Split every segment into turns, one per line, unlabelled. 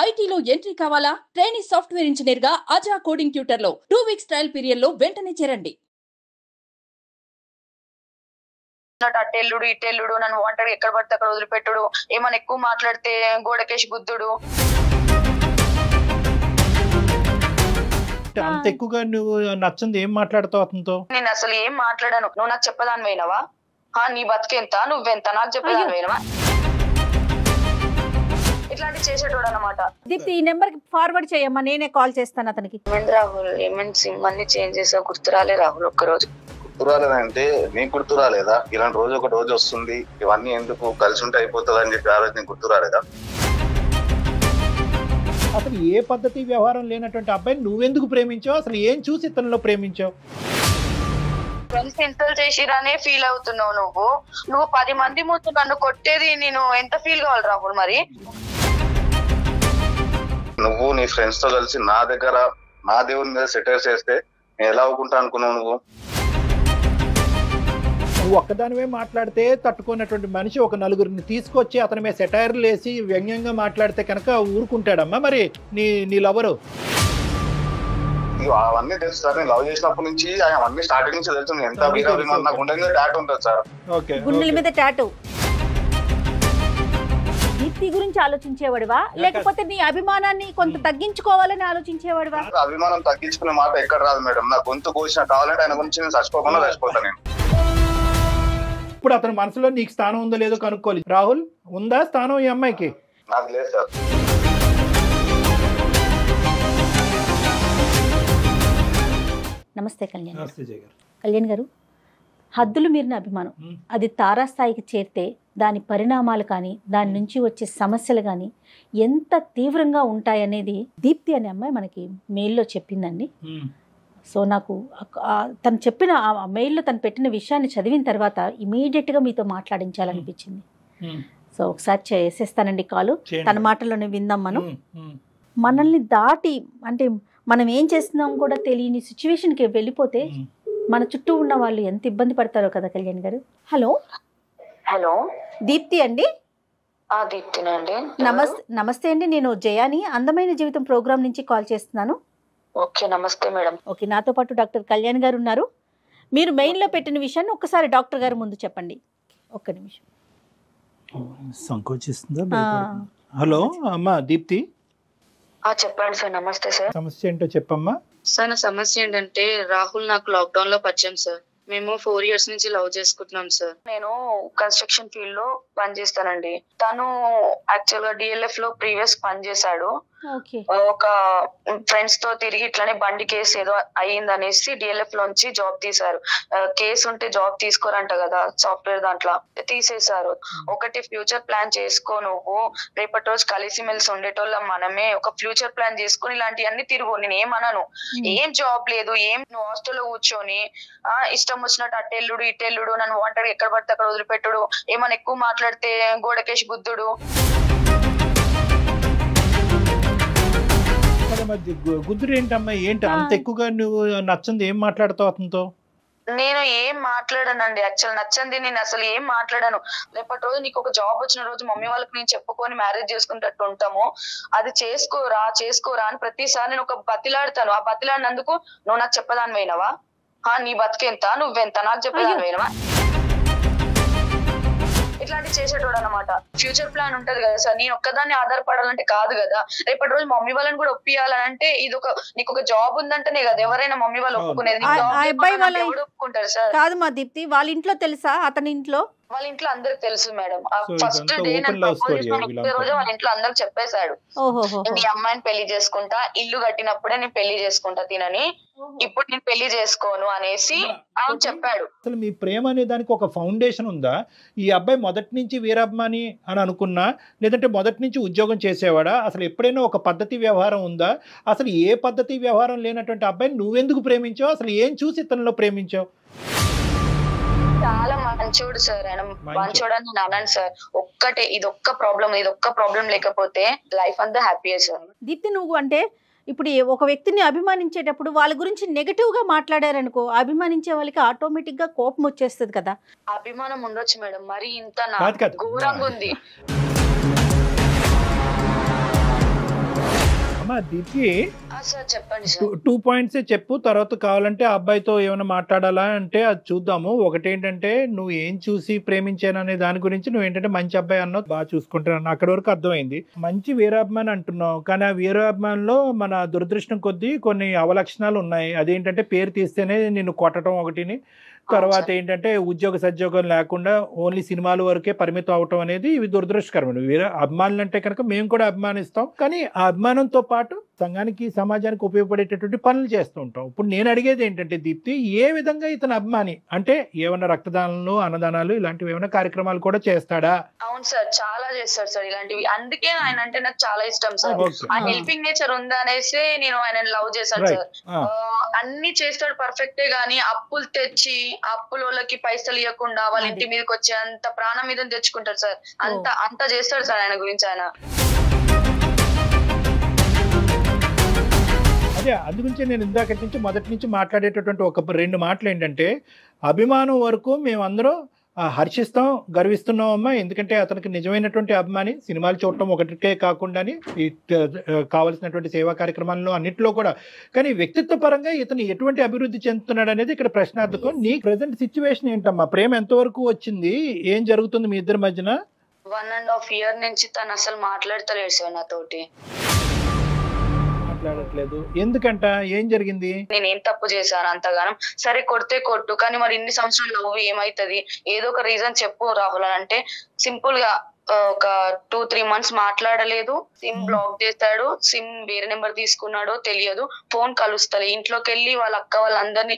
ఐటీలో ఎంట్రీ కావాలా? Trainee software engineer గా అజా కోడింగ్ ట్యూటర్ లో 2 వీక్స్ ట్రయల్ పీరియడ్ లో వెంటనే చేరండి.
అట్టెల్లుడు ఇట్టెల్లుడు నన్ను వాంటెడ్ ఎక్కడ పడితే అక్కడ వదిలిపెట్టుడు, ఏమైనా ఎక్కువ మాట్లాడితే గోడకేసి గుద్దుడు.
అంత ఎక్కువగా నువ్వు నచ్చంది ఏం మాట్లాడతావు అతనితో?
నేను అసలు ఏం మాట్లాడాను. నువ్వు నాకు చెప్పదాని పోయినవా? నీ బతికెంత, నువ్వెంత, నాకు చెప్పదాని పోయినవా? ఇట్లాంటి చేసేటోడు అనమాట.
దీప్తి ఈ నెంబర్ కి ఫార్వర్డ్ చేయమ్మా, నేనే కాల్ చేస్తాను అతనికి.
రాహుల్ ఏమైనా సిమ్ అన్ని చేంజ్ చేసా, గుర్తురాలే రాహుల్ ఒక్కరోజు.
గుర్తురాలేదంటే నీకు గుర్తురాలేదా? ఇలాంటి రోజు ఒక రోజు వస్తుంది, ఇవన్నీ ఎందుకు కలిసి ఉంటే అయిపోతుంది అని చెప్పి ఆ రోజు నీకు గుర్తురాలేదా?
అసలు ఏ పద్ధతి వ్యవహారం లేనటువంటి అబ్బాయిని నువ్వెందుకు ప్రేమించావు? అసలు ఏం చూసి ఇతనిలో ప్రేమించావు?
ఫ్రెండ్స్ ఇన్సల్ట్ చేసిరానే ఫీల్ అవుతున్నావు నువ్వు 10 మంది ముందు నన్ను కొట్టేది నేను ఎంత ఫీల్ కావాలి రాహుల్? మరి
నువ్వు నీ ఫ్రెండ్స్ తో కలిసి నా దగ్గర నా దేవుని మీద సెటైర్ చేస్తే నేను ఎలా అవ్వుకుంటా అనుకున్నావు?
నువ్వు ఒక్కదానివే మాట్లాడితే తట్టుకున్నటువంటి మనిషి ఒక నలుగురిని తీసుకొచ్చి అతని మీద సెటైర్లు వేసి వ్యంగ్యంగా మాట్లాడితే కనుక ఊరుకుంటాడమ్మా. మరి నీ లవరు
అవన్నీ తెలుసు సార్. నేను లవ్ చేసినప్పటి నుంచి అవన్నీ స్టార్టింగ్ నుంచి తెలుసు. ఎంత వీరాభిమానం నాకు గుండె మీద టాటూ ఉంటుంది సార్.
గుండెల మీద టాటూ. దీప్తి గురించి ఆలోచించేవాడివా, లేకపోతే నీ అభిమానాన్ని కొంత తగ్గించుకోవాలని ఆలోచించేవాడివా?
అభిమానం తగ్గించుకునే మాట ఎక్కడ రాదు మేడం. నా గొంతు కోసిన కావాలంటే ఆయన గురించి నేను చచ్చిపోకుండా చచ్చిపోతాను నేను.
ఇప్పుడు అతని మనసులో నీకు స్థానం ఉందో లేదో కనుక్కోవాలి. రాహుల్, ఉందా స్థానం ఈ అమ్మాయికి?
నాకు లేదు సార్.
నమస్తే కళ్యాణ్ గారు. హద్దులు మీరిన అభిమానం అది తారాస్థాయికి చేరితే దాని పరిణామాలు కానీ దాని నుంచి వచ్చే సమస్యలు కానీ ఎంత తీవ్రంగా ఉంటాయనేది దీప్తి అనే అమ్మాయి మనకి మెయిల్లో చెప్పిందండి. సో నాకు తను చెప్పిన ఆ మెయిల్లో తను పెట్టిన విషయాన్ని చదివిన తర్వాత ఇమీడియట్గా మీతో మాట్లాడించాలనిపించింది. సో ఒకసారి చేసేస్తానండి కాలు, తన మాటల్లోనే విందాం. మనల్ని దాటి అంటే మనం ఏం చేస్తున్నాం కూడా తెలియని సిచ్యువేషన్కి వెళ్ళిపోతే మన చుట్టూ ఉన్న వాళ్ళు ఎంత ఇబ్బంది పడతారో కదా కళ్యాణ్ గారు.
హలో
దీప్తి అండి.
దీప్తినండి.
నమస్తే అండి, నేను జయాని అందమైన జీవితం ప్రోగ్రామ్ నుంచి కాల్ చేస్తున్నాను.
ఓకే, నమస్తే మేడం.
ఓకే, నాతో పాటు డాక్టర్ కళ్యాణ్ గారు ఉన్నారు. మీరు మెయిన్లో పెట్టిన విషయాన్ని ఒక్కసారి డాక్టర్ గారు ముందు చెప్పండి. ఒక్క నిమిషం.
సంకోచిస్తుందా? హలో అమ్మా దీప్తి.
చెప్పండి సార్. నమస్తే సార్.
సమస్య ఏంటో చెప్పమ్మా.
సార్ నా సమస్య ఏంటంటే రాహుల్ నాకు లాక్డౌన్ లో పరిచయం సార్. మేము 4 years నుంచి లవ్ చేసుకుంటున్నాం సార్. నేను కన్స్ట్రక్షన్ ఫీల్డ్ లో పనిచేస్తానండి. తను యాక్చువల్ గా డిఎల్ఎఫ్ లో ప్రీవియస్ పనిచేశాడు. ఒక ఫ్రెండ్స్ తో తిరిగి ఇట్లానే బండి కేసు ఏదో అయ్యిందనేసి డిఎల్ఎఫ్ లోంచి జాబ్ తీశారు. కేసు ఉంటే జాబ్ తీసుకోరంట కదా సాఫ్ట్వేర్ దాంట్లో, తీసేశారు. ఒకటి ఫ్యూచర్ ప్లాన్ చేసుకో, నువ్వు రేపటి రోజు కలిసి మెలిసి ఉండేటోళ్ళం మనమే, ఒక ఫ్యూచర్ ప్లాన్ చేసుకుని ఇలాంటివన్నీ తిరుగు. నేను ఏమన్నాను, ఏం జాబ్ లేదు, ఏం నువ్వు హాస్టల్లో కూర్చొని ఇష్టం వచ్చినట్టు అట్టెల్లుడు ఇట్టెల్లుడు, నన్ను వాంటెడ్ ఎక్కడ పడితే అక్కడ వదిలిపెట్టుడు, ఏమైనా ఎక్కువ మాట్లాడితే గోడకేసి గుద్దుడు.
గుద్దురు ఏంటమ్మా? ఏంటి అంత ఎక్కువగా నువ్వు నచ్చంది ఏం మాట్లాడతావు అతనితో?
నేను ఏం మాట్లాడానండి. యాక్చువల్ నచ్చంది నేను అసలు ఏం మాట్లాడాను. రేపటి రోజు నీకు ఒక జాబ్ వచ్చిన రోజు మమ్మీ వాళ్ళకి నేను చెప్పుకొని మ్యారేజ్ చేసుకునేటట్టు ఉంటాము, అది చేసుకోరా అని ప్రతిసారి నేను ఒక బతిలాడతాను. ఆ బతిలాడినందుకు నువ్వు నాకు చెప్పదాని పోయినవా? నీ బతికెంత, నువ్వెంత, నాకు చెప్పదాని పోయినవా? ఇట్లాంటి చేసేటోడు అనమాట. ఫ్యూచర్ ప్లాన్ ఉంటది కదా సార్, నేను ఒక్కదాన్ని ఆధారపడాలంటే కాదు కదా. రేపటి రోజు మమ్మీ వాళ్ళని కూడా ఒప్పియాలంటే ఇది ఒక నీకు ఒక జాబ్ ఉందంటేనే కదా ఎవరైనా మమ్మీ వాళ్ళు ఒప్పుకునేది. ఒప్పుకుంటారు సార్.
కాదు మా దీప్తి, వాళ్ళ ఇంట్లో తెలుసా? అతని ఇంట్లో
వాళ్ళ ఇంట్లో అందరికి తెలుసు మేడం. ఫస్ట్ డే రోజు వాళ్ళ ఇంట్లో అందరికి చెప్పేశాడు, ఈ అమ్మాయిని పెళ్లి చేసుకుంటా, ఇల్లు కట్టినప్పుడే నేను పెళ్లి చేసుకుంటా తినని, ఇప్పుడు నేను పెళ్లి చేసుకోను అనేసి ఆయన చెప్పాడు.
అసలు మీ ప్రేమ అనే దానికి ఒక ఫౌండేషన్ ఉందా? ఈ అబ్బాయి మొదటి నుంచి వీరాభిమాని అని అనుకున్నా, లేదంటే మొదటి నుంచి ఉద్యోగం చేసేవాడా? అసలు ఎప్పుడైనా ఒక పద్ధతి వ్యవహారం ఉందా? అసలు ఏ పద్ధతి వ్యవహారం లేనటువంటి అబ్బాయిని నువ్వెందుకు ప్రేమించావు? అసలు ఏం చూసి ఇతనిలో ప్రేమించావు?
చాలా మంచోడు సార్, ఆయన మంచోడు అని నేను అన్నాను సార్. ఇదొక్క ప్రాబ్లం లేకపోతే లైఫ్ అంతా హ్యాపీ సార్.
దీప్తి, నువ్వు అంటే ఇప్పుడు ఒక వ్యక్తిని అభిమానించేటప్పుడు వాళ్ళ గురించి నెగటివ్ గా మాట్లాడారనుకో, అభిమానించే వాళ్ళకి ఆటోమేటిక్ గా కోపం వచ్చేస్తుంది కదా.
అభిమానం ఉండొచ్చు మేడం, మరి ఇంత ఘోరంగా ఉంది.
దీప్తి
సార్ చెప్పండి సార్.
2 పాయింట్స్ చెప్పు, తర్వాత కావాలంటే ఆ అబ్బాయితో ఏమైనా మాట్లాడాలా అంటే అది చూద్దాము. ఒకటేంటంటే నువ్వు ఏం చూసి ప్రేమించాను అనే దాని గురించి నువ్వు ఏంటంటే మంచి అబ్బాయి అన్నావు, బాగా చూసుకుంటాను, అక్కడి వరకు అర్థమైంది. మంచి వీరాభిమాని అంటున్నావు, కానీ ఆ వీరాభిమానిలో మన దురదృష్టం కొద్దీ కొన్ని అవలక్షణాలు ఉన్నాయి. అదేంటంటే పేరు తీస్తేనే నిన్ను కొట్టడం ఒకటిని, తర్వాత ఏంటంటే ఉద్యోగ సద్యోగం లేకుండా ఓన్లీ సినిమాల వరకే పరిమితం అవటం అనేది ఇవి దురదృష్టకరమైన. వేరే అభిమానులు అంటే కనుక మేము కూడా అభిమానిస్తాం, కానీ ఆ అభిమానంతో పాటు సంఘానికి సమాజానికి ఉపయోగపడేటటువంటి పనులు చేస్తూ ఉంటాం. ఇప్పుడు నేను అడిగేది ఏంటంటే దీప్తి, ఏ విధంగా ఇతను అభిమాని అంటే ఏమైనా రక్తదానాలు అన్నదానాలు ఇలాంటివి ఏమైనా కార్యక్రమాలు కూడా చేస్తాడా?
అవును సార్, చాలా చేస్తాడు సార్ ఇలాంటివి. అందుకే ఆయన అంటే నాకు చాలా ఇష్టం సార్. ఆ హెల్పింగ్ నేచర్ ఉందా అనేసి నేను ఆయన లవ్ చేశాను సార్. అన్ని చేస్తాడు పర్ఫెక్టే, గానీ అప్పులు తెచ్చి అప్పులకి పైసలు ఇవ్వకుండా వాళ్ళ ఇంటి మీదకి వచ్చి అంత ప్రాణం మీద తెచ్చుకుంటాడు సార్. అంత చేస్తాడు సార్ ఆయన గురించి ఆయన.
అదే అందుగురించి నేను ఇందాకటి నుంచి మొదటి నుంచి మాట్లాడేటటువంటి ఒక 2 మాటలు ఏంటంటే, అభిమానం వరకు మేమందరం హర్షిస్తాం, గర్విస్తున్నాం అమ్మా, ఎందుకంటే అతనికి నిజమైనటువంటి అభిమాని. సినిమాలు చూడటం ఒకటికే కాకుండా కావలసినటువంటి సేవా కార్యక్రమాల్లో అన్నింటిలో కూడా. కానీ వ్యక్తిత్వ పరంగా ఇతను ఎటువంటి అభివృద్ధి చెందుతున్నాడు అనేది ఇక్కడ ప్రశ్నార్థకం. నీ ప్రజెంట్ సిచ్యువేషన్ ఏంటమ్మా? ప్రేమ ఎంతవరకు వచ్చింది? ఏం జరుగుతుంది మీ ఇద్దరి మధ్యన?
1.5 year నుంచి తను అసలు మాట్లాడతలేడు సార్ నాతోటి.
మాట్లాడట్లేదు ఎందుకంట? ఏం జరిగింది?
నేనేం తప్పు చేశాను అంతగానం? సరే కొడితే కొట్టు, కానీ మరి ఇన్ని సంవత్సరాలు లవ్ ఏమైతుంది? ఏదో ఒక రీజన్ చెప్పు రాహుల్ అని అంటే సింపుల్ గా ఒక 2-3 months మాట్లాడలేదు. సిమ్ బ్లాక్ చేశాడు, సిమ్ వేరే నెంబర్ తీసుకున్నాడో తెలియదు, ఫోన్ కలుస్తలే, ఇంట్లోకి వెళ్ళి వాళ్ళ అక్క వాళ్ళందరినీ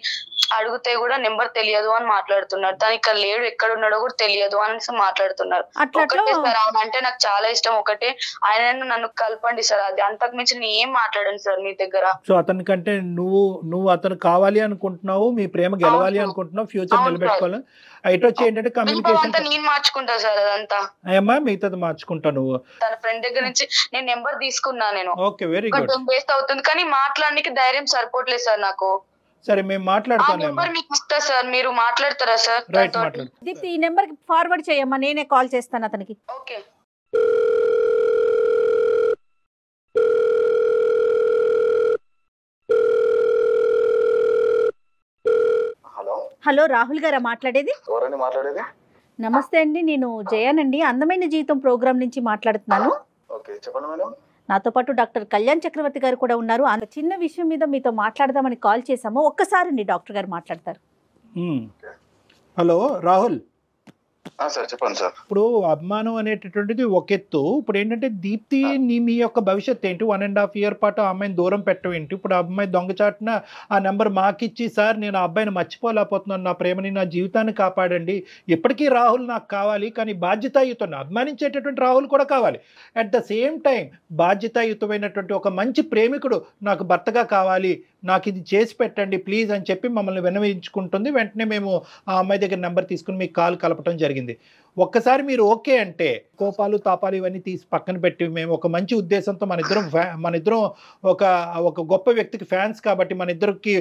అడిగితే కూడా నెంబర్ తెలియదు అని మాట్లాడుతున్నాడు. తను ఇక్కడ లేడు, ఎక్కడ ఉన్నాడో కూడా తెలియదు అని మాట్లాడుతున్నారు. ఒకటే సార్ ఆయన అంటే నాకు చాలా ఇష్టం, ఒకటే ఆయన నన్ను కలపండి సార్, అది అంతకు మించి నేను ఏం మాట్లాడాను సార్ మీ దగ్గర.
సో అతనికంటే నువ్వు అతను కావాలి అనుకుంటున్నావు, మీ ప్రేమ గెలవాలి అనుకుంటున్నావు, ఫ్యూచర్ నిలబెట్టుకోవాలి. అయితే వచ్చి ఏంటంటే కమ్యూనికేషన్
నేను మార్చుకుంటా సార్ అదంతా.
అయ్యమ్మా మిగతాది మార్చుకుంటాను. నువ్వు
తన ఫ్రెండ్ దగ్గర నుంచి నేను నెంబర్ తీసుకున్నా. నేను
ఓకే, వెరీ గుడ్.
2 days అవుతుంది, కానీ మాట్లాడడానికి ధైర్యం సరిపోవట్లేదు సార్ నాకు.
సరే మేము మాట్లాడతాను.
మీకు ఇస్తా సార్, మీరు మాట్లాడతారా సార్?
రైట్, మాట్లాడు.
దీప్తి ఈ నెంబర్ కి ఫార్వర్డ్ చేయమ్మా, నేనే కాల్ చేస్తాను అతనికి.
ఓకే.
హలో
హలో, రాహుల్ గారా మాట్లాడేది?
ఎవరండి మాట్లాడేది?
నమస్తే అండి, నేను జయానండి, అందమైన జీవితం ప్రోగ్రామ్ నుంచి మాట్లాడుతున్నాను.
ఓకే చెప్పండి మేడం.
నాతో పాటు డాక్టర్ కళ్యాణ్ చక్రవర్తి గారు కూడా ఉన్నారు. అంత చిన్న విషయం మీద మీతో మాట్లాడదామని కాల్ చేశాము. ఒక్కసారి డాక్టర్ గారు మాట్లాడతారు.
హలో రాహుల్.
సార్ చెప్పండి సార్.
ఇప్పుడు అభిమానం అనేటటువంటిది ఒక ఎత్తు. ఇప్పుడు ఏంటంటే దీప్తి మీ యొక్క భవిష్యత్తు ఏంటి? 1.5 year పాటు ఆ అమ్మాయిని దూరం పెట్టడం ఏంటి? ఇప్పుడు ఆ అమ్మాయి దొంగచాటున ఆ నెంబర్ మాకిచ్చి, సార్ నేను ఆ అబ్బాయిని మర్చిపోలేకపోతున్నాను, నా ప్రేమని నా జీవితాన్ని కాపాడండి, ఇప్పటికీ రాహుల్ నాకు కావాలి, కానీ బాధ్యతాయుతం అభిమానించేటటువంటి రాహుల్ కూడా కావాలి. అట్ ద సేమ్ టైం బాధ్యతాయుతమైనటువంటి ఒక మంచి ప్రేమికుడు నాకు భర్తగా కావాలి, నాకు ఇది చేసి పెట్టండి ప్లీజ్ అని చెప్పి మమ్మల్ని విన్నవించుకుంటుంది. వెంటనే మేము ఆ అమ్మాయి దగ్గర నెంబర్ తీసుకుని మీకు కాల్ కలపడం జరిగింది. ఒక్కసారి మీరు ఓకే అంటే కోపాలు తాపాలు ఇవన్నీ తీసి పక్కన పెట్టి, మేము ఒక మంచి ఉద్దేశంతో మన ఇద్దరం ఒక గొప్ప వ్యక్తికి ఫ్యాన్స్ కాబట్టి మన ఇద్దరికి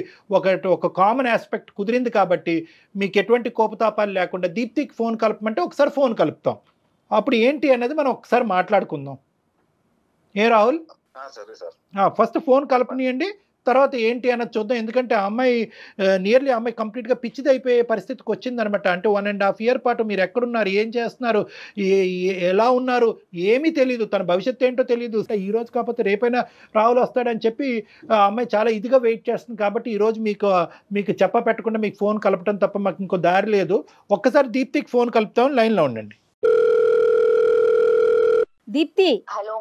ఒక కామన్ ఆస్పెక్ట్ కుదిరింది కాబట్టి మీకు ఎటువంటి కోపతాపాలు లేకుండా దీప్తికి ఫోన్ కలపమంటే ఒకసారి ఫోన్ కలుపుతాం. అప్పుడు ఏంటి అనేది మనం ఒకసారి మాట్లాడుకుందాం. ఏ రాహుల్?
సరే సార్.
ఫస్ట్ ఫోన్ కలపనియండి, తర్వాత ఏంటి అన్నది చూద్దాం. ఎందుకంటే ఆ అమ్మాయి నియర్లీ ఆ అమ్మాయి కంప్లీట్గా పిచ్చిది అయిపోయే పరిస్థితికి వచ్చిందనమాట. అంటే 1.5 year పాటు మీరు ఎక్కడున్నారు, ఏం చేస్తున్నారు, ఎలా ఉన్నారు ఏమీ తెలియదు, తన భవిష్యత్తు ఏంటో తెలియదు. ఈ రోజు కాకపోతే రేపైనా రాహుల్ వస్తాడని చెప్పి ఆ అమ్మాయి చాలా ఇదిగా వెయిట్ చేస్తుంది. కాబట్టి ఈరోజు మీకు చెప్ప పెట్టకుండా మీకు ఫోన్ కలపడం తప్ప మాకు ఇంకో దారి లేదు. ఒక్కసారి దీప్తికి ఫోన్ కలుపుతాం, లైన్లో ఉండండి.
దీప్తి,
హలో.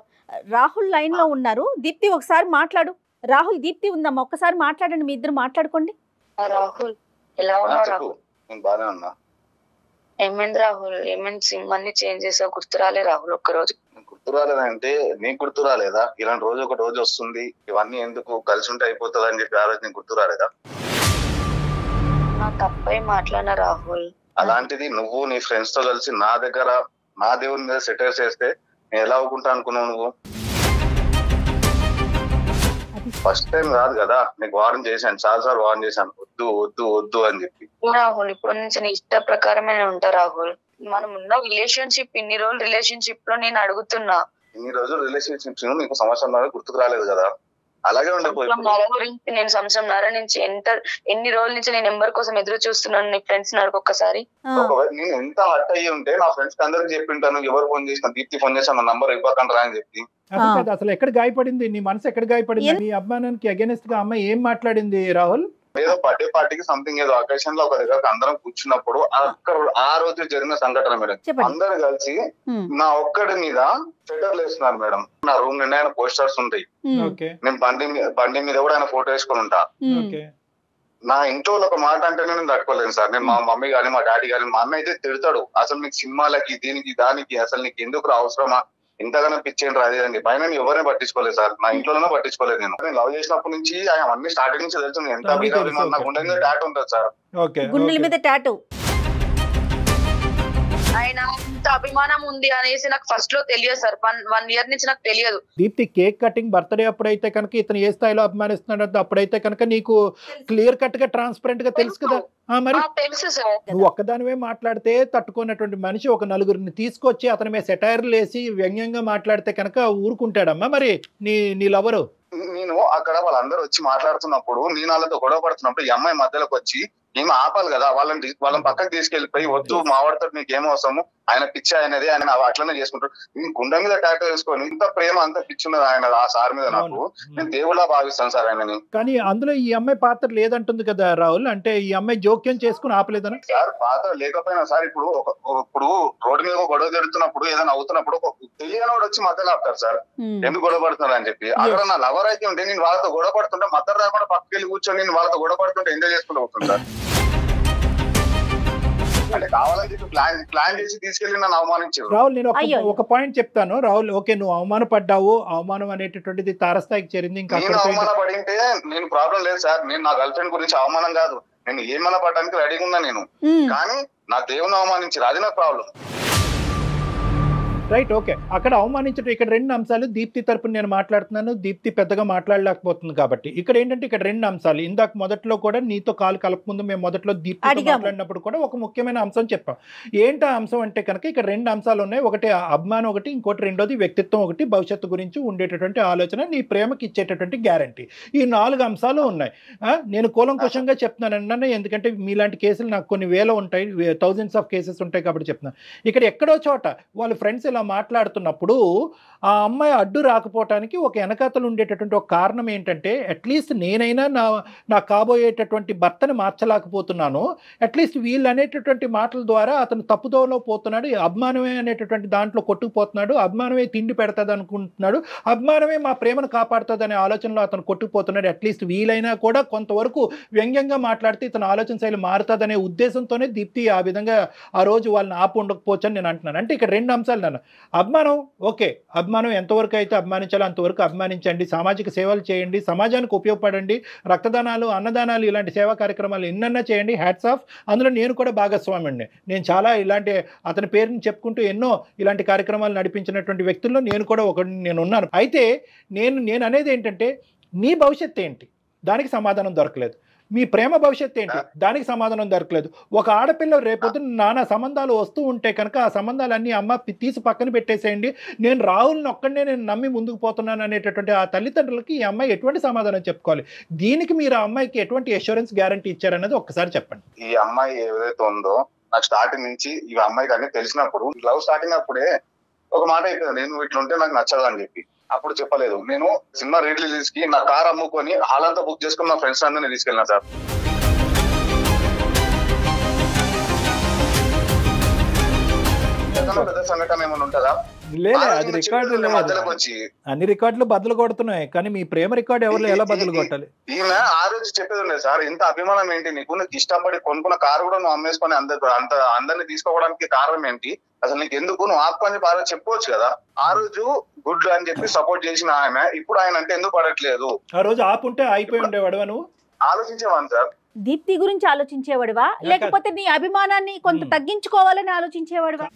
రాహుల్ లైన్ లో ఉన్నారు. దీప్తి ఒకసారి మాట్లాడు. రాహుల్, దీప్తి ఉందమ్మా, ఒక్కసారి మాట్లాడండి, మీ ఇద్దరు మాట్లాడుకోండి.
రాహుల్ ఎలా ఉన్నావు? రాహుల్
నేను బాగానే ఉన్నా.
ఏమైంది రాహుల్? ఏమైంది? సిమ్ అన్ని చేంజ్ చేసావు, గుర్తు రాలే రాహుల్ ఒక్కరోజు?
గుర్తు రాలేదంటే నీకు గుర్తు రాలేదా? ఇలాంటి రోజు ఒక రోజు వస్తుంది, ఇవన్నీ ఎందుకు కలిసి ఉంటే అయిపోతుంది అని చెప్పి ఆ రోజు నీకు గుర్తు రాలేదా?
నా తప్పై మాట్లాడిన రాహుల్.
అలాంటిది నువ్వు నీ ఫ్రెండ్స్ తో కలిసి నా దగ్గర నా దేవుని మీద సెటర్ చేస్తే నేను ఎలా అవ్వకుంటా అనుకున్నావు? నువ్వు ఫస్ట్ టైం కాదు కదా, నీకు వార్న్ చేశాను, చాలా సార్లు వార్న్ చేశాను, వద్దు వద్దు వద్దు అని చెప్పి.
రాహుల్ ఇప్పుడు నుంచి నీ ఇష్ట ప్రకారమే నేను ఉంటా రాహుల్. మనం ఉన్న రిలేషన్షిప్, ఇన్ని రోజులు రిలేషన్షిప్ లో నేను అడుగుతున్నా.
ఇన్ని రోజులు రిలేషన్షిప్స్ నీకు సంవత్సరం గుర్తుకు రాలేదు కదా? అలాగే ఉండిపోయి
సంవత్సరంన్నర నుంచి ఎన్ని రోజుల నుంచి నేను నెంబర్ కోసం ఎదురు చూస్తున్నాను. నీ ఫ్రెండ్స్ నాకు ఒక్కసారి
ఒకవేళ నేను ఎంత హర్ట్ అయ్యి ఉంటే నా ఫ్రెండ్స్ అందరికి చెప్పింటాను, ఎవరు ఫోన్ చేసిన దీప్తి ఫోన్ చేసిన నా నంబర్ ఇవ్వకండి రా అని చెప్పి.
అసలు ఎక్కడ గాయపడింది నీ మనసు, ఎక్కడ గాయపడింది? నీ అభిమానానికి అగైనెస్ట్ గా అమ్మాయి ఏం మాట్లాడింది రాహుల్?
ఏదో బర్త్డే పార్టీకి సంథింగ్ ఏదో అకేషన్ లో ఒక దగ్గర అందరం కూర్చున్నప్పుడు అక్కడ ఆ రోజు జరిగిన సంఘటన మేడం. అందరు కలిసి నా ఒక్కడి మీద స్వెటర్లు వేస్తున్నారు మేడం. నా రూమ్ నిండా ఆయన పోస్టర్స్ ఉంటాయి. నేను బండి మీద కూడా ఆయన ఫోటో వేసుకొని ఉంటా. నా ఇంట్లో ఒక మాట అంటే నేను తట్టుకోలేను సార్. నేను మా మమ్మీ గానీ మా డాడీ గానీ, మా అన్న అయితే తిడతాడు, అసలు నీకు సినిమాలకి దీనికి దానికి అసలు నీకు ఎందుకు అవసరమా, ఇంతగానో పిచ్చేంటి రాదు అని. పైన ఎవరిని పట్టించుకోలేదు సార్, నా ఇంట్లోనే పట్టించుకోలేదు. నేను లవ్ చేసినప్పటి నుంచి ఆయన అన్ని స్టార్టింగ్ నుంచి తెలుసు ఎంత అభిమానం. నాకు గుండె మీద టాటూ ఉంటుంది సార్,
గుండెల మీద టాటూ.
ఆయన ఇంత అభిమానం ఉంది అనేసి నాకు ఫస్ట్ లో తెలియదు సార్. 1 year నుంచి నాకు తెలియదు.
దీప్తి కేక్ కటింగ్ బర్త్డే అప్పుడైతే కనుక ఇతను ఏ స్థాయిలో అభిమానిస్తున్నాడు అప్పుడైతే కనుక నీకు క్లియర్ కట్ గా ట్రాన్స్పరెంట్ గా తెలుసు కదా. మరి
తెలుసు సార్.
నువ్వు ఒక్కదానివే మాట్లాడితే తట్టుకున్నటువంటి మనిషి ఒక నలుగురిని తీసుకొచ్చి అతని మీద సెటైర్లు వేసి వ్యంగ్యంగా మాట్లాడితే కనుక ఊరుకుంటాడమ్మా మరి నీ లవరు?
నేను అక్కడ వాళ్ళందరూ వచ్చి మాట్లాడుతున్నప్పుడు, నేను వాళ్ళతో గొడవ పడుతున్నప్పుడు ఈ అమ్మాయి మధ్యలోకి వచ్చి ఏమి ఆపాలి కదా, వాళ్ళని పక్కకి తీసుకెళ్లిపోయి వద్దు మావాడితో నీకు ఏమో అవసరము, ఆయన పిచ్చి ఆయనది, ఆయన అట్లనే చేసుకుంటాడు. నేను గుండె మీద టాటూ వేసుకొని ఇంత ప్రేమ అంత పిచ్చి ఉన్నది ఆయన ఆ సార్ మీద. నాకు నేను దేవుళ్ళ భావిస్తాను సార్ ఆయనని.
కానీ అందులో ఈ అమ్మాయి పాత్ర లేదంటుంది కదా రాహుల్, అంటే ఈ అమ్మాయి జోక్యం చేసుకుని ఆపలేదనా?
సార్ పాత్ర లేకపోయినా సార్, ఇప్పుడు రోడ్డు మీద గొడవ జరుగుతున్నప్పుడు ఏదైనా అవుతున్నప్పుడు తెలియని వాడు వచ్చి మధ్యలో ఆపుతారు సార్, ఎందుకు గొడవ పడుతున్నారు అని చెప్పి. అక్కడ నా లవర్ అయితే ఉంటే నేను వాళ్ళతో గొడవ పడుతుంటే మధ్య రాకుండా పక్కకి వెళ్ళి కూర్చొని నేను వాళ్ళతో గొడవ పడుతుంటే ఎంజాయ్ చేసుకుంటూ పోతుంది సార్. అంటే కావాలని చెప్పి ప్లాన్ చేసి తీసుకెళ్లి నన్ను అవమానించారు.
రాహుల్ నేను ఒక పాయింట్ చెప్తాను రాహుల్. ఓకే, నువ్వు అవమానపడ్డావు, అవమానం అనేటటువంటిది తారస్థాయికి చేరింది. ఇంకా
నేను అవమానపడింటే నేను ప్రాబ్లం లేదు సార్. నేను నా గర్ల్ ఫ్రెండ్ గురించి అవమానం కాదు, నేను ఏమైనా పడడానికి రెడీగా ఉన్నా నేను. కానీ నా దేవుని అవమానించారు, అది నా ప్రాబ్లం.
Right, okay. అక్కడ అవమానించడం. ఇక్కడ 2 అంశాలు. దీప్తి తరపున నేను మాట్లాడుతున్నాను, దీప్తి పెద్దగా మాట్లాడలేకపోతుంది కాబట్టి. ఇక్కడ ఏంటంటే ఇక్కడ 2 అంశాలు. ఇందాక మొదట్లో కూడా నీతో కాలు కలపముందు మేము మొదట్లో దీప్తి మాట్లాడినప్పుడు కూడా ఒక ముఖ్యమైన అంశం చెప్పాం. ఏంటి ఆ అంశం అంటే కనుక ఇక్కడ 2 అంశాలు ఉన్నాయి. ఒకటి అభిమానం ఒకటి, ఇంకోటి రెండోది వ్యక్తిత్వం ఒకటి, భవిష్యత్తు గురించి ఉండేటటువంటి ఆలోచన, నీ ప్రేమకి ఇచ్చేటటువంటి గ్యారంటీ. ఈ 4 అంశాలు ఉన్నాయి. నేను కూలంకుషంగా చెప్తున్నాను, ఎందుకంటే మీలాంటి కేసులు నాకు కొన్ని వేల ఉంటాయి, థౌజండ్స్ ఆఫ్ కేసెస్ ఉంటాయి కాబట్టి చెప్తున్నాను. ఇక్కడ ఎక్కడో చోట వాళ్ళ ఫ్రెండ్స్ ఇలా మాట్లాడుతున్నప్పుడు ఆ అమ్మాయి అడ్డు రాకపోవటానికి ఒక వెనకాతలు ఉండేటటువంటి ఒక కారణం ఏంటంటే, అట్లీస్ట్ నేనైనా నా కాబోయేటటువంటి భర్తని మార్చలేకపోతున్నాను, అట్లీస్ట్ వీళ్ళు అనేటటువంటి మాటల ద్వారా అతను తప్పుదోవలో పోతున్నాడు, అభిమానమే అనేటటువంటి దాంట్లో కొట్టుకుపోతున్నాడు, అభిమానమే తిండి పెడతాది అనుకుంటున్నాడు, అభిమానమే మా ప్రేమను కాపాడుతుంది అనే ఆలోచనలో అతను కొట్టుకుపోతున్నాడు. అట్లీస్ట్ వీలైనా కూడా కొంతవరకు వ్యంగ్యంగా మాట్లాడితే ఇతను ఆలోచన శైలి మారుతుందనే ఉద్దేశంతోనే దీప్తి ఆ విధంగా ఆ రోజు వాళ్ళని ఆపు ఉండకపోవచ్చు అని నేను అంటున్నాను. అంటే ఇక్కడ 2 అంశాలు నాన్న. అభిమానం ఓకే, అభిమానం ఎంతవరకు అయితే అభిమానించాలో అంతవరకు అభిమానించండి, సామాజిక సేవలు చేయండి, సమాజానికి ఉపయోగపడండి, రక్తదానాలు, అన్నదానాలు, ఇలాంటి సేవా కార్యక్రమాలు ఎన్నన్నా చేయండి, హ్యాట్స్ ఆఫ్. అందులో నేను కూడా భాగస్వామిని. నేను చాలా ఇలాంటి అతని పేరుని చెప్పుకుంటూ ఎన్నో ఇలాంటి కార్యక్రమాలు నడిపించినటువంటి వ్యక్తుల్లో నేను కూడా నేను ఉన్నాను. అయితే నేను అనేది ఏంటంటే, నీ భవిష్యత్తు ఏంటి, దానికి సమాధానం దొరకలేదు. మీ ప్రేమ భవిష్యత్తు ఏంటి, దానికి సమాధానం దొరకలేదు. ఒక ఆడపిల్ల రేపొద్దున నానా సంబంధాలు వస్తూ ఉంటే కనుక ఆ సంబంధాలన్నీ అమ్మ తీసి పక్కన పెట్టేసేయండి, నేను రాహుల్ని ఒక్కడనే నేను నమ్మి ముందుకు పోతున్నాను అనేటటువంటి ఆ తల్లిదండ్రులకి ఈ అమ్మాయి ఎటువంటి సమాధానం చెప్పుకోవాలి? దీనికి మీరు ఆ అమ్మాయికి ఎటువంటి అష్యూరెన్స్ గ్యారంటీ ఇచ్చారన్నది ఒక్కసారి చెప్పండి.
ఈ అమ్మాయి ఏదైతే ఉందో నాకు స్టార్టింగ్ నుంచి ఈ అమ్మాయికి అన్ని తెలిసినప్పుడు, లవ్ స్టార్టింగ్ అప్పుడే ఒక మాట అయిపోయింది, నేను ఇట్లుంటే నాకు నచ్చదు అని చెప్పి. అప్పుడు చెప్పలేదు. నేను సినిమా రిలీజ్ కి నా కార్ అమ్ముకొని హాల్ అంతా బుక్ చేసుకుని నా ఫ్రెండ్స్ అందరినీ తీసుకెళ్ళినా సార్. పెద్ద సంఘటన ఏమైనా ఉంటుందా?
అది రికార్డు అన్ని రికార్డులు బదులు కొడుతున్నాయి, కానీ మీ ప్రేమ రికార్డు ఎవరు ఎలా బదులు కొట్టాలి?
ఈమె ఆ రోజు చెప్పేది ఉండేది సార్, ఎంత అభిమానం ఏంటి నీకు, నీకు ఇష్టపడి కొనుక్కున్న కారు కూడా నువ్వు అమ్మేసుకొని అందరినీ తీసుకోవడానికి కారణం ఏంటి, అసలు నీకు ఎందుకు, నువ్వు ఆపుకొని చెప్పి ఆ రోజు చెప్పుకోవచ్చు కదా. ఆ రోజు గుడ్ అని చెప్పి సపోర్ట్ చేసిన ఆమె ఇప్పుడు ఆయన అంటే ఎందుకు పడట్లేదు?
ఆ రోజు ఆపుంటే అయిపోయి ఉండేవాడు. నువ్వు
ఆలోచించేవాను సార్.
దీప్తి గురించి ఆలోచించేవాడివా, లేకపోతే నీ అభిమానాన్ని కొంత తగ్గించుకోవాలని ఆలోచించేవాడివా?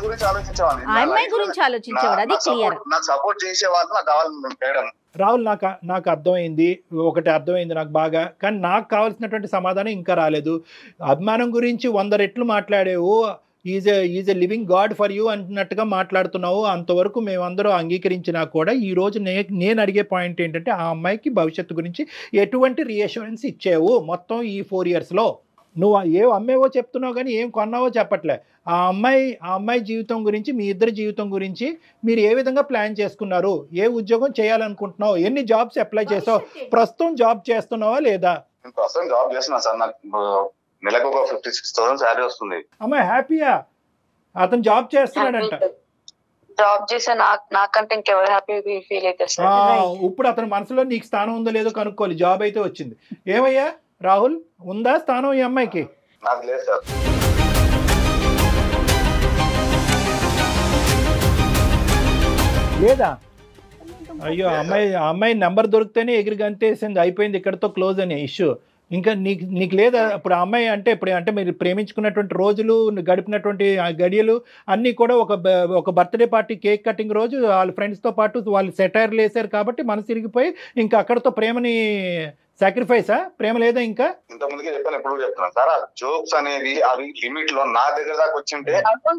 గురించి ఆలోచించేవాడిని,
అమ్మాయి గురించి ఆలోచించేవాడు. అది క్లియర్.
నాకు సపోర్ట్ చేసేవాళ్ళు నాకు కావాలి మేడం.
రాహుల్, నాకు అర్థమైంది, ఒకటి అర్థమైంది నాకు బాగా, కానీ నాకు కావాల్సినటువంటి సమాధానం ఇంకా రాలేదు. అభిమానం గురించి 100 రెట్లు మాట్లాడేవు, is a living God for you అన్నట్టుగా మాట్లాడుతున్నావు. అంతవరకు మేమందరూ అంగీకరించినా కూడా ఈరోజు నేను అడిగే పాయింట్ ఏంటంటే ఆ అమ్మాయికి భవిష్యత్తు గురించి ఎటువంటి రీఅష్యూరెన్స్ ఇచ్చావు మొత్తం ఈ 4 yearsలో? నువ్వు ఏం అమ్మేవో చెప్తున్నావు కానీ ఏం కొన్నావో చెప్పట్లే. ఆ అమ్మాయి జీవితం గురించి, మీ ఇద్దరి జీవితం గురించి మీరు ఏ విధంగా ప్లాన్ చేసుకున్నారు? ఏ ఉద్యోగం చేయాలనుకుంటున్నావు? ఎన్ని జాబ్స్ అప్లై చేసావు? ప్రస్తుతం జాబ్ చేస్తున్నావా లేదా?
నేను ప్రస్తుతం జాబ్ చేస్తున్నా సార్. నాకు నెలకు ఒక 56,000 శాలరీ వస్తుంది.
అమ్మాయి హ్యాపీయా? అతను జాబ్ చేస్తున్నాడంట.
జాబ్ చేసే నాకంటే ఇంకెవరు హ్యాపీ ఫీల్ అయితే సార్.
ఇప్పుడు అతని మనసులో నీకు స్థానం ఉందో లేదో కనుక్కోవాలి. జాబ్ అయితే వచ్చింది. ఏమయ్యా రాహుల్, ఉందా స్థానం ఈ అమ్మాయికి?
నాకు లేదు సార్.
లేదా? అయ్యో, అమ్మాయి నెంబర్ దొరికితేనే ఎగిరి గంతేసింది, అయిపోయింది, ఇక్కడతో క్లోజ్ అనే ఇష్యూ. ఇంకా నీకు లేదా? ఇప్పుడు ఆ అమ్మాయి అంటే మీరు ప్రేమించుకున్నటువంటి రోజులు, గడిపినటువంటి గడియలు అన్నీ కూడా ఒక బర్త్డే పార్టీ, కేక్ కటింగ్ రోజు వాళ్ళ ఫ్రెండ్స్తో పాటు వాళ్ళు సెటైర్లు వేశారు కాబట్టి మనసు ఇరిగిపోయి ఇంకా అక్కడతో ప్రేమని సాక్రిఫైసా? ప్రేమ లేదా ఇంకా?
ఇంత ముందుకే చెప్పాను, ఎప్పుడు చెప్తున్నాను సార్. ఆ జోక్స్ అనేవి అవి లిమిట్ లో నా దగ్గర దాకా వచ్చింటే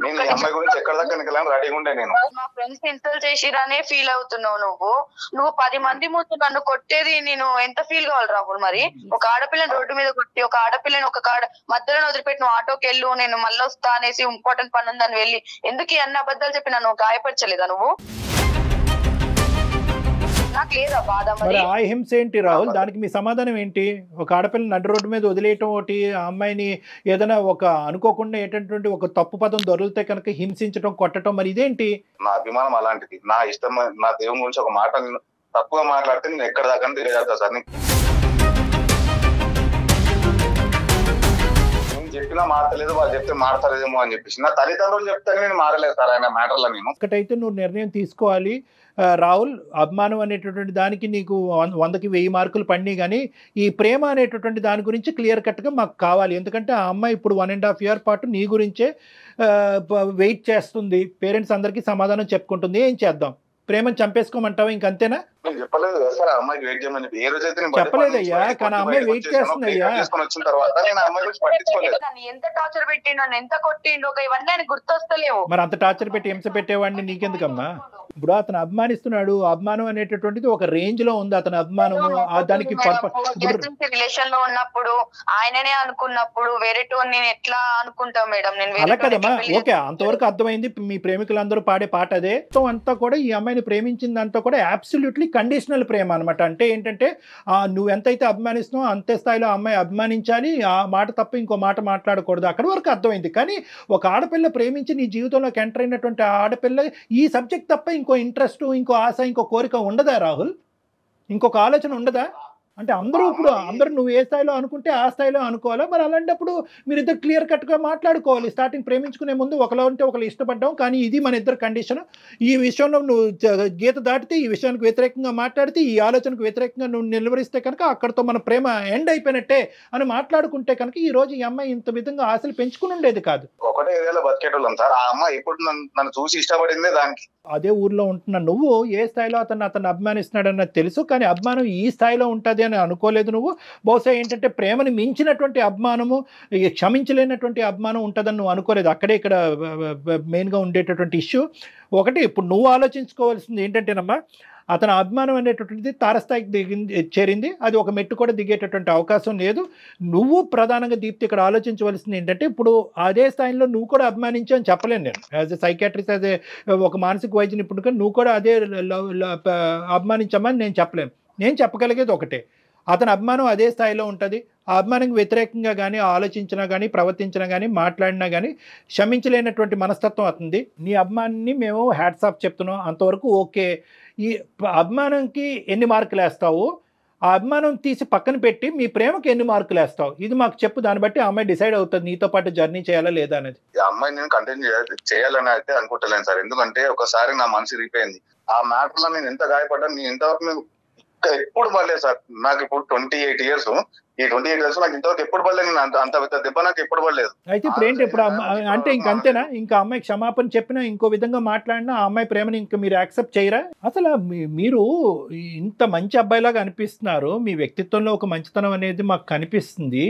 నేను ఈ అమ్మాయి గురించి ఎక్కడ దాకా నికలని రెడీగా ఉండే. నేను
మా ఫ్రెండ్స్ ఇన్సల్ట్ చేసిరనే ఫీల్ అవుతున్నావు. నువ్వు 10 మంది ముందు నన్ను కొట్టేది నేను ఎంత ఫీల్ కావాలి రాహుల్? మరి ఒక ఆడపిల్లని రోడ్డు మీద కొట్టి, ఒక ఆడపిల్లని ఒక మధ్యలో వదిలిపెట్టి నువ్వు ఆటోకి వెళ్ళు, నేను మళ్ళీ వస్తా అనేసి ఇంపార్టెంట్ పని ఉందని వెళ్ళి ఎందుకు అన్ని అబద్ధాలు చెప్పి నన్ను గాయపరచలేదా నువ్వు? నాకు లేదా బాధ?
మరి ఆ హింస ఏంటి రాహుల్? దానికి మీ సమాధానం ఏంటి? ఒక ఆడపిల్ల నడ్డు రోడ్డు మీద వదిలేయటం ఒకటి, ఆ అమ్మాయిని ఏదైనా ఒక అనుకోకుండా ఏంటంటే ఒక తప్పు పదం దొరికితే కనుక హింసించడం, కొట్టడం, మరి ఇదేంటి?
నా అభిమానం అలాంటిది. నా ఇష్టం, నా దేవుని గురించి ఒక మాట నేను తప్పుగా మాట్లాడితే నేను ఎక్కడ దాకా తెలియజేస్తా సార్. నేను చెప్పినా మారతలేదు, వాళ్ళు చెప్తే మారతలేదేమో అని చెప్పేసి నా తల్లిదండ్రులు చెప్తే నేను మారలేదు సార్ ఆయన మ్యాటర్లో. నేను
ఒకటైతే నువ్వు నిర్ణయం తీసుకోవాలి రాహుల్. అభిమానం అనేటటువంటి దానికి నీకు 100కి 1000 మార్కులు పడినాయి, కానీ ఈ ప్రేమ అనేటటువంటి దాని గురించి క్లియర్ కట్గా మాకు కావాలి. ఎందుకంటే ఆ అమ్మాయి ఇప్పుడు 1.5 year పాటు నీ గురించే వెయిట్ చేస్తుంది, పేరెంట్స్ అందరికీ సమాధానం చెప్పుకుంటుంది. ఏం చేద్దాం? ప్రేమను చంపేసుకోమంటావా? ఇంకంతేనా?
నేను చెప్పలేదు కదా సార్ అమ్మాయికి వెయిట్ చేయమని చెప్పి. ఏ రోజైతే
చెప్పలేదయ్యా, కానీ అమ్మాయి వెయిట్ చేస్తుందయ్యా.
వచ్చిన తర్వాత నేను అమ్మాయి గురించి పట్టించుకోలేదు.
ఎంత టార్చర్ పెట్టిండు, నన్ను ఎంత కొట్టిండు, ఇవన్నీ ఆయన గుర్తొస్తలేవు.
మరి అంత టార్చర్ పెట్టి హింస పెట్టేవాడిని నీకెందుకమ్మా? ఇప్పుడు అతను అభిమానిస్తున్నాడు. అభిమానం అనేటటువంటిది ఒక రేంజ్ లో ఉంది. అతని అభిమానము దానికి
రిలేషన్ లో ఉన్నప్పుడు ఆయననే అనుకున్నప్పుడు వేరే నేను ఎట్లా అనుకుంటాం మేడం? నేను
అలా కదమ్మా. ఓకే, అంతవరకు అర్థమైంది. మీ ప్రేమికులందరూ పాడే పాట అదే. అంతా కూడా ఈ అమ్మాయిని ప్రేమించిందంతా కూడా అబ్సల్యూట్లీ కండిషనల్ ప్రేమ అనమాట. అంటే ఏంటంటే నువ్వు ఎంతైతే అభిమానిస్తున్నావు అంతే స్థాయిలో అమ్మాయి అభిమానించాలి. ఆ మాట తప్ప ఇంకో మాట మాట్లాడకూడదు. అక్కడి వరకు అర్థమైంది. కానీ ఒక ఆడపిల్ల ప్రేమించి నీ జీవితంలోకి ఎంటర్ అయినటువంటి ఆడపిల్ల ఈ సబ్జెక్ట్ తప్ప ఇంకో ఇంట్రెస్ట్, ఇంకో ఆశ, ఇంకో కోరిక ఉండదా రాహుల్? ఇంకొక ఆలోచన ఉండదా? అంటే అందరూ నువ్వు ఏ స్థాయిలో అనుకుంటే ఆ స్థాయిలో అనుకోవాలా? మరి అలాంటప్పుడు మీరిద్దరు క్లియర్ కట్గా మాట్లాడుకోవాలి. స్టార్టింగ్ ప్రేమించుకునే ముందు ఒకరు అంటే ఒకరు ఇష్టపడ్డాం, కానీ ఇది మన ఇద్దరు కండిషన్. ఈ విషయంలో నువ్వు గీత దాటితే, ఈ విషయానికి వ్యతిరేకంగా మాట్లాడితే, ఈ ఆలోచనకు వ్యతిరేకంగా నువ్వు నిలవరిస్తే కనుక అక్కడితో మన ప్రేమ ఎండ్ అయిపోయినట్టే అని మాట్లాడుకుంటే కనుక ఈ రోజు ఈ అమ్మాయి ఇంత విధంగా ఆశలు పెంచుకుని ఉండేది కాదు.
ఒకటే ఏరియాలో బతికేటోళ్ళం సార్. ఆ అమ్మాయి ఇప్పుడు నన్ను చూసి ఇష్టపడిందే దానికి.
అదే ఊర్లో ఉంటున్న నువ్వు ఏ స్థాయిలో అతను అభిమానిస్తున్నాడన్నది తెలుసు, కానీ అభిమానం ఈ స్థాయిలో ఉంటుంది అని అనుకోలేదు నువ్వు. బహుశా ఏంటంటే ప్రేమని మించినటువంటి అభిమానము, క్షమించలేనటువంటి అభిమానం ఉంటుందని నువ్వు అనుకోలేదు. అక్కడే ఇక్కడ మెయిన్గా ఉండేటటువంటి ఇష్యూ. ఒకటి ఇప్పుడు నువ్వు ఆలోచించుకోవాల్సింది ఏంటంటేనమ్మా, అతని అభిమానం అనేటటువంటిది తారస్థాయికి చేరింది. అది ఒక మెట్టు కూడా దిగేటటువంటి అవకాశం లేదు. నువ్వు ప్రధానంగా దీప్తి ఇక్కడ ఆలోచించవలసింది ఏంటంటే, ఇప్పుడు అదే స్థాయిలో నువ్వు కూడా అభిమానించు అని చెప్పలేను నేను. As a psychiatrist, as a ఒక మానసిక వైద్య నిపుణుడిగా నువ్వు కూడా అదే అభిమానించమని నేను చెప్పలేను. నేను చెప్పగలిగేది ఒకటే, అతని అభిమానం అదే స్థాయిలో ఉంటుంది. ఆ అభిమానానికి వ్యతిరేకంగా కానీ ఆలోచించినా కానీ ప్రవర్తించినా కానీ మాట్లాడినా కానీ క్షమించలేనటువంటి మనస్తత్వం అవుతుంది. నీ అభిమానాన్ని మేము హ్యాట్స్ ఆఫ్ చెప్తున్నాం, అంతవరకు ఓకే. ఈ అభిమానంకి ఎన్ని మార్కులు వేస్తావు? ఆ అభిమానం తీసి పక్కన పెట్టి మీ ప్రేమకి ఎన్ని మార్కులు వేస్తావు? ఇది మాకు చెప్పు. దాన్ని బట్టి ఆ అమ్మాయి డిసైడ్ అవుతుంది నీతో పాటు జర్నీ చేయాలా లేదా అనేది.
ఆ అమ్మాయి నేను కంటిన్యూ చేయాలని అయితే అనుకుంటలేను సార్. ఎందుకంటే ఒకసారి నా మనసు రిపోయింది. ఆ మ్యాటర్ లో నేను ఎంత గాయపడ్డాను, నేను ఇంతవరకు ఎప్పుడు పడలేదు సార్. నాకు ఇప్పుడు 28 years. ఈ 28 years నాకు ఇంతవరకు ఎప్పుడు పడలేదు. నేను అంత పెద్ద దెబ్బ నాకు ఎప్పుడు పడలేదు.
అయితే ఇప్పుడు ఏంటి, ఇప్పుడు అంటే ఇంకంతేనా? ఇంకా అమ్మాయికి క్షమాపణ చెప్పినా, ఇంకో విధంగా మాట్లాడినా ఆ అమ్మాయి ప్రేమని ఇంకా మీరు యాక్సెప్ట్ చేయరా? అసలు మీరు ఇంత మంచి అబ్బాయిలాగా అనిపిస్తున్నారు, మీ వ్యక్తిత్వంలో ఒక మంచితనం అనేది మాకు కనిపిస్తుంది.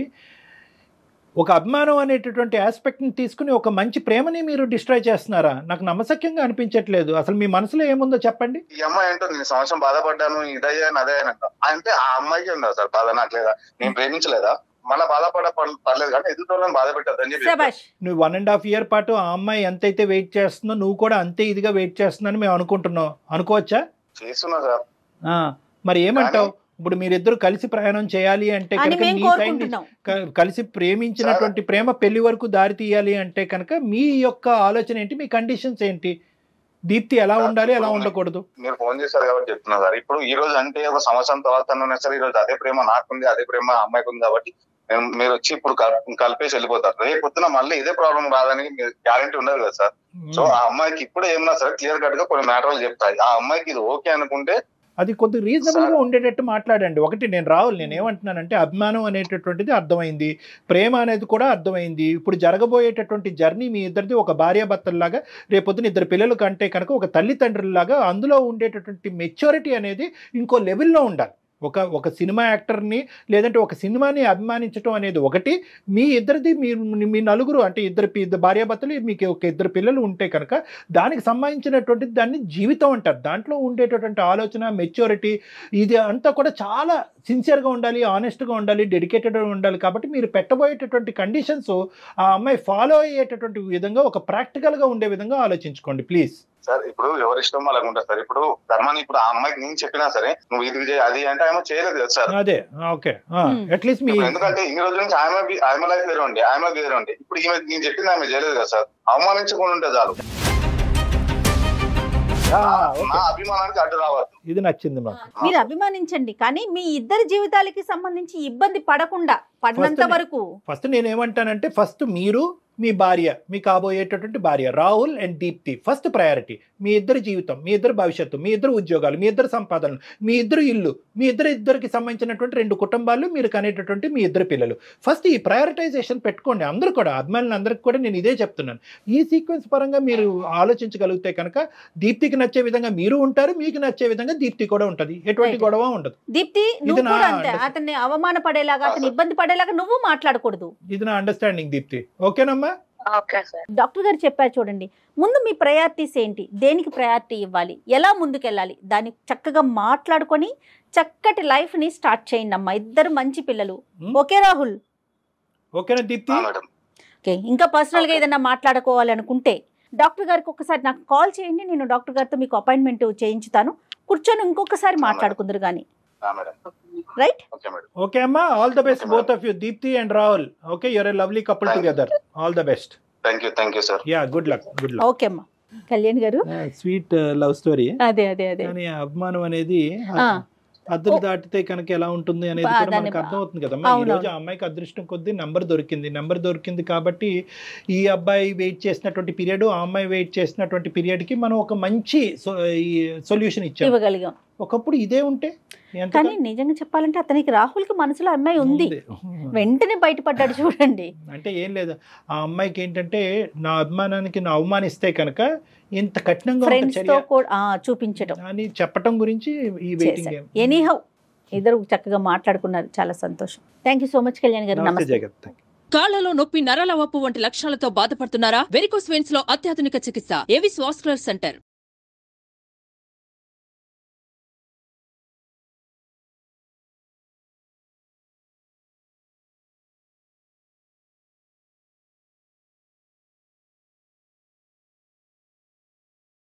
ఒక అభిమానం అనేటటువంటి ఆస్పెక్ట్ని తీసుకుని ఒక మంచి ప్రేమని మీరు డిస్ట్రాయ్ చేస్తున్నారా? నాకు నమ్మశక్యంగా అనిపించట్లేదు. అసలు మీ మనసులో ఏముందో చెప్పండి.
ఈ అమ్మాయి ఏంటో నేను సంవత్సరం బాధపడ్డాను, ఇదయ్యాను అదేనంట అంటే ఆ అమ్మాయికి ఉందా సార్ బాధ? నాకు లేదా? నేను ప్రేమించలేదా? మళ్ళీ పర్లేదు కానీ ఎదుటోళ్ళని బాధ పెట్టద్దని చెప్పి
నువ్వు 1.5 year పాటు ఆ అమ్మాయి ఎంతైతే వెయిట్ చేస్తుందో నువ్వు కూడా అంతే ఇదిగా వెయిట్ చేస్తుందని మేము అనుకుంటున్నాం. అనుకోవచ్చా?
చేస్తున్నా సార్.
మరి ఏమంటావు? ఇప్పుడు మీరిద్దరు కలిసి ప్రయాణం చేయాలి అంటే కనుక మీ సైడ్ కలిసి ప్రేమించినటువంటి ప్రేమ పెళ్లి వరకు దారి తీయాలి అంటే కనుక మీ యొక్క ఆలోచన ఏంటి? మీ కండిషన్స్ ఏంటి? దీప్తి ఎలా ఉండాలి, ఎలా ఉండకూడదు?
మీరు ఫోన్ చేశారు కాబట్టి చెప్తున్నా సార్. ఇప్పుడు ఈ రోజు అంటే ఒక సంవత్సరం తర్వాత సరే ఈ రోజు అదే ప్రేమ నాకుంది, అదే ప్రేమ అమ్మాయికి ఉంది కాబట్టి మీరు వచ్చి ఇప్పుడు కలిపేసి వెళ్ళిపోతారు. రేపు పొద్దున మళ్ళీ ఇదే ప్రాబ్లం రాదని గ్యారంటీ ఉండదు కదా సార్. సో ఆ అమ్మాయికి ఇప్పుడు ఏమన్నా సరే క్లియర్ కట్ గా కొన్ని మ్యాటర్లు చెప్తాయి. ఆ అమ్మాయికి ఇది ఓకే అనుకుంటే
అది కొద్ది రీజనబుల్ గా ఉండేటట్టు మాట్లాడండి. ఒకటి నేను రాహుల్, నేను ఏమంటున్నానంటే అభిమానం అనేటటువంటిది అర్థమైంది, ప్రేమ అనేది కూడా అర్థమైంది. ఇప్పుడు జరగబోయేటటువంటి జర్నీ మీ ఇద్దరిది ఒక భార్యాభర్తల్లాగా, రేపొద్దున ఇద్దరు పిల్లలు కంటే కనుక ఒక తల్లిదండ్రుల్లాగా అందులో ఉండేటటువంటి మెచ్యూరిటీ అనేది ఇంకో లెవెల్లో ఉండాలి. ఒక సినిమా యాక్టర్ని లేదంటే ఒక సినిమాని అభిమానించడం అనేది ఒకటి, మీ ఇద్దరిది మీ నలుగురు అంటే ఇద్దరు భార్యాభర్తలు మీకు ఒక ఇద్దరు పిల్లలు ఉంటే కనుక దానికి సంబంధించినటువంటి దాన్ని జీవితం అంటారు. దాంట్లో ఉండేటటువంటి ఆలోచన, మెచ్యూరిటీ ఇది అంతా కూడా చాలా సిన్సియర్గా ఉండాలి, ఆనెస్ట్గా ఉండాలి, డెడికేటెడ్గా ఉండాలి. కాబట్టి మీరు పెట్టబోయేటటువంటి కండిషన్స్ ఆ అమ్మాయి ఫాలో అయ్యేటటువంటి విధంగా ఒక ప్రాక్టికల్గా ఉండే విధంగా ఆలోచించుకోండి ప్లీజ్.
సార్ ఇప్పుడు ఎవరి ఇష్టం వాళ్ళకు ఉంటుంది సార్. ఇప్పుడు ధర్మాన్ని ఇప్పుడు ఆ అమ్మాయికి నేను చెప్పినా సరే నువ్వు ఇది చేయి అది అంటే ఆమె చేయలేదు కదా సార్.
అదే ఓకే అట్లీస్ట్ మీ
ఎందుకంటే ఇన్ని రోజుల నుంచి ఆమె లైఫ్ వేరే ఉండే, ఆమె వేరే ఉండే. ఇప్పుడు ఈమె నేను చెప్పింది ఆమె చేయలేదు కదా సార్. అవమానించకుండా ఉంటే చాలు. నా అభిమానానికి అడ్డు రావద్దు.
ఇది నచ్చింది మాకు.
మీరు అభిమానించండి కానీ మీ ఇద్దరి జీవితాలకి సంబంధించి ఇబ్బంది పడినంత వరకు
ఫస్ట్ నేనేమంటానంటే ఫస్ట్ మీరు మీ భార్య, మీ కాబోయేటటువంటి భార్య Rahul and Deepti first priority. మీ ఇద్దరి జీవితం, మీ ఇద్దరు భవిష్యత్తు, మీ ఇద్దరు ఉద్యోగాలు, మీ ఇద్దరు సంపాదనలు, మీ ఇద్దరు ఇల్లు, మీ ఇద్దరికి సంబంధించినటువంటి 2 కుటుంబాలు, మీరు కనేటటువంటి మీ ఇద్దరు పిల్లలు. ఫస్ట్ ఈ ప్రయారిటైజేషన్ పెట్టుకోండి. అందరూ కూడా అభిమానులు అందరికి కూడా నేను ఇదే చెప్తున్నాను. ఈ సీక్వెన్స్ పరంగా మీరు ఆలోచించగలిగితే కనుక దీప్తికి నచ్చే విధంగా మీరు ఉంటారు, మీకు నచ్చే విధంగా దీప్తి కూడా ఉంటుంది. ఎటువంటి గొడవ ఉండదు.
దీప్తి అతన్ని అవమానపడేలాగా, అతన్ని ఇబ్బంది పడేలాగా నువ్వు మాట్లాడకూడదు.
ఇది నా అండర్స్టాండింగ్ దీప్తి. ఓకేనమ్మా?
డాక్టర్ గారు చెప్పారు చూడండి, ముందు మీ ప్రయారిటీస్ ఏంటి, దేనికి ప్రయారిటీ ఇవ్వాలి, ఎలా ముందుకెళ్ళాలి, దాన్ని చక్కగా మాట్లాడుకొని చక్కటి లైఫ్ ని స్టార్ట్ చేయండి అమ్మా. ఇద్దరు మంచి పిల్లలు. ఓకే రాహుల్?
ఓకేనా దీప్తి?
ఓకే. ఇంకా పర్సనల్ గా ఏదైనా మాట్లాడుకోవాలి అనుకుంటే డాక్టర్ గారికి ఒకసారి నాకు కాల్ చేయండి. నేను డాక్టర్ గారితో మీకు అపాయింట్మెంట్ చేయించుతాను. కూర్చొని ఇంకొకసారి మాట్లాడుకుందరు కానీ. Right?
Okay, Amma. All the best, both of you, Deepthi and Rahul. Okay, you're a lovely couple together. All the best.
Thank you, sir.
Yeah, good luck.
Okay, Amma. Kalyan గారు,
sweet love story.
అదే కానీ
అభిమానం అనేది అద్దరు దాటితే కనుక ఎలా ఉంటుంది అనేది కూడా మనకు అర్థమవుతుంది కదమ్మా. ఈ రోజు ఆ అమ్మాయికి అదృష్టం కొద్దీ నెంబర్ దొరికింది కాబట్టి ఈ అబ్బాయి వెయిట్ చేసినటువంటి పీరియడ్, ఆ అమ్మాయి వెయిట్ చేసినటువంటి పీరియడ్ కి మనం ఒక మంచి సొల్యూషన్ ఇవ్వగలిగాం. ఒకప్పుడు ఇదే ఉంటే
కానీ నిజంగా చెప్పాలంటే అతనికి రాహుల్ కి మనసులో అమ్మాయి ఉంది, వెంటనే బయటపడ్డాడు చూడండి.
అంటే ఏం లేదు, ఆ అమ్మాయికి ఏంటంటే నా అభిమానానికి నా అవమానిస్తే కనుక ఇంత కఠినంగా
చూపించడం
అని చెప్పటం గురించి ఈ వెయిటింగ్ గేమ్.
ఎనీహౌ ఇద్దరు చక్కగా మాట్లాడుకున్నారు, చాలా సంతోషం. Thank you so much Kalyan గారు. నమస్తే.
కాళ్లలో నొప్పి, నరాల వాపు వంటి లక్షణాలతో బాధపడుతున్నారా? వెరికోస్ వెయిన్స్ లో అత్యాధునిక చికిత్స ఏవిస్ వాస్కులర్ సెంటర్.